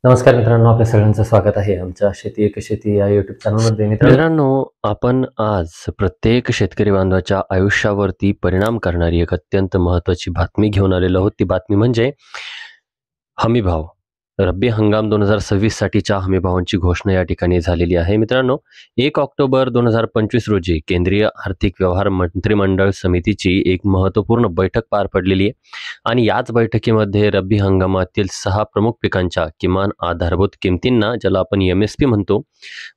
नमस्कार मित्रांनो, आपल्या सगळ्यांचं स्वागत आहे आमच्या शेती एक शेती या यूट्यूब चॅनलमध्ये. मित्रांनो, आपण आज प्रत्येक शेतकरी बांधवाच्या आयुष्यावरती परिणाम करणारी एक अत्यंत महत्त्वाची बातमी घेऊन आलेलो आहोत. ती बातमी म्हणजे हमीभाव. रब्बी हंगाम 2026 साठीच्या हमीभावांची घोषणा या ठिकाणी झालेली आहे. मित्रांनो, 1 ऑक्टोबर 2025 रोजी केंद्रीय आर्थिक व्यवहार मंत्रिमंडळ समितीची एक महत्त्वपूर्ण बैठक पार पडलेली आहे आणि याच बैठकीमध्ये रब्बी हंगामातील 6 प्रमुख पिकांच्या किमान आधारभूत किमतींना, ज्याला आपण MSP म्हणतो,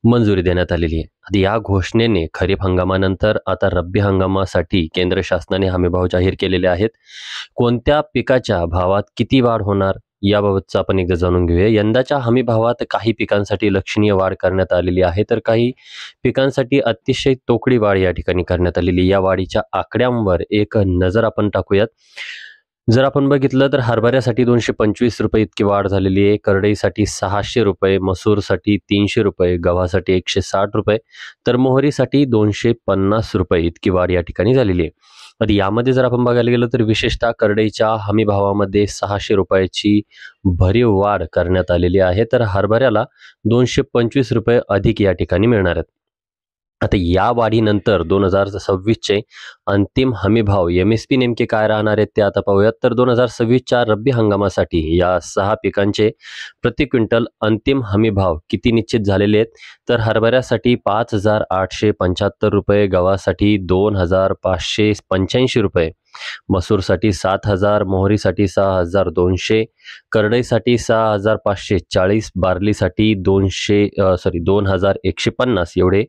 मंजुरी देण्यात आलेली आहे. आता या घोषणेने खरीप हंगामानंतर आता रब्बी हंगामासाठी केंद्र शासनाने हमीभाव जाहीर केलेले आहेत. कोणत्या पिकाच्या भावात किती वाढ होणार याबाबतचं आपण एकदा जाणून घेऊया. यंदाच्या हमी भावात काही पिकांसाठी लक्षणीय वाढ करण्यात आलेली आहे, तर काही पिकांसाठी अतिशय तोकडी वाढ या ठिकाणी करण्यात आलेली. या वाढीच्या आकड्यांवर एक नजर आपण टाकूयात. जर आपण बघितलं तर हरभऱ्यासाठी 225 रुपये इतकी वाढ झालेली आहे, करडईसाठी 600 रुपये, मसूरसाठी 300 रुपये, गव्हासाठी 160 रुपये, तर मोहरीसाठी 250 रुपये इतकी वाढ या ठिकाणी झालेली आहे. तर यामध्ये जर आपण बघायला गेलो तर विशेषतः करडईच्या हमी भावामध्ये 600 रुपयाची भरीव वाढ करण्यात आलेली आहे, तर हरभऱ्याला 225 रुपये अधिक या ठिकाणी मिळणार आहेत. आता या वाढीनंतर 2026चे अंतिम हमी भाव MSP नेमके काय राहणार आहेत ते आता पाहूयात. तर 2026च्या रब्बी हंगामासाठी या 6 पिकांचे प्रति क्विंटल अंतिम हमी भाव किती निश्चित झालेले आहेत? तर हरभऱ्यासाठी 5,875 रुपये, गव्हासाठी 2,585 रुपये, मसूरसाठी 7,000, मोहरीसाठी 6,200, करडईसाठी 6,540, बार्लीसाठी 2,150 एवढे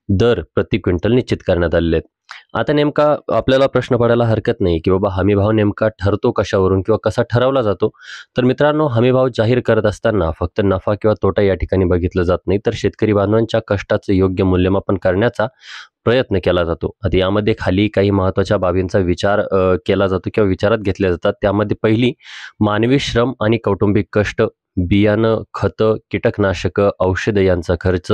दर प्रति क्विंटल निश्चित करण्यात आलेले आहेत. आता नेमका आपल्याला प्रश्न पडायला हरकत नाही की बाबा हमीभाव नेमका ठरतो कशावरून किंवा कसा ठरवला जातो. तर मित्रांनो, हमीभाव जाहीर करत असताना फक्त नफा किंवा तोटा या ठिकाणी बघितलं जात नाही, तर शेतकरी बांधवांच्या कष्टाचे योग्य मूल्यमापन करण्याचा प्रयत्न केला जातो. आता यामध्ये खाली काही महत्त्वाच्या बाबींचा विचार केला जातो किंवा विचारात घेतल्या जातात. त्यामध्ये पहिली, मानवी श्रम आणि कौटुंबिक कष्ट, बियाणं, खतं, कीटकनाशकं, औषधं यांचा खर्च,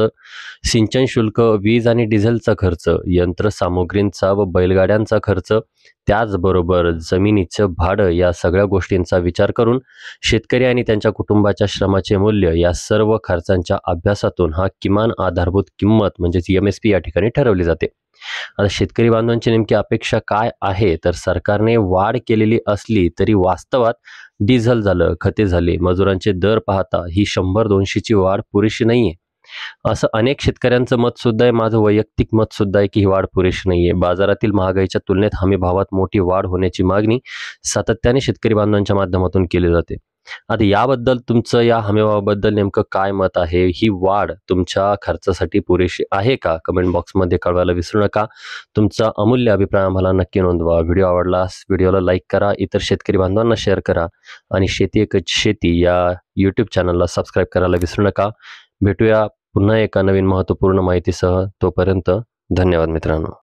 सिंचन शुल्क, वीज आणि डिझेलचा खर्च, यंत्रसामुग्रींचा व बैलगाड्यांचा खर्च, त्याचबरोबर जमिनीचं भाडं, या सगळ्या गोष्टींचा विचार करून शेतकरी आणि त्यांच्या कुटुंबाच्या श्रमाचे मूल्य या सर्व खर्चांच्या अभ्यासातून हा किमान आधारभूत किंमत म्हणजेच MSP या ठिकाणी ठरवली जाते. आता शेतकरी बांधवांची नेमकी अपेक्षा काय आहे? तर सरकारने वाढ केलेली असली तरी वास्तवात डिझेल झालं, खते झाले, मजुरांचे दर पाहता ही 100-200ची वाढ पुरेशी नाहीये, असं अनेक शेतकऱ्यांचं मत सुद्धा आहे. माझं वैयक्तिक मत सुद्धा आहे की ही वाढ पुरेशी नाहीये. बाजारातील महागाईच्या तुलनेत हमी भावात मोठी वाढ होण्याची मागणी सातत्याने शेतकरी बांधवांच्या माध्यमातून केली जाते. आता याबद्दल तुमचं या हमीभावाबद्दल नेमकं काय मत आहे? ही वाढ तुमच्या खर्चासाठी पुरेशी आहे का? कमेंट बॉक्समध्ये कळवायला विसरू नका. तुमचा अमूल्य अभिप्राय आम्हाला नक्की नोंदवा. व्हिडिओ आवडल्यास व्हिडिओला लाईक करा, इतर शेतकरी बांधवांना शेअर करा आणि शेती एकच शेती या यूट्यूब चॅनलला सबस्क्राईब करायला विसरू नका. भेटूया पुन्हा एका नवीन महत्त्वपूर्ण माहितीसह. तोपर्यंत धन्यवाद मित्रांनो.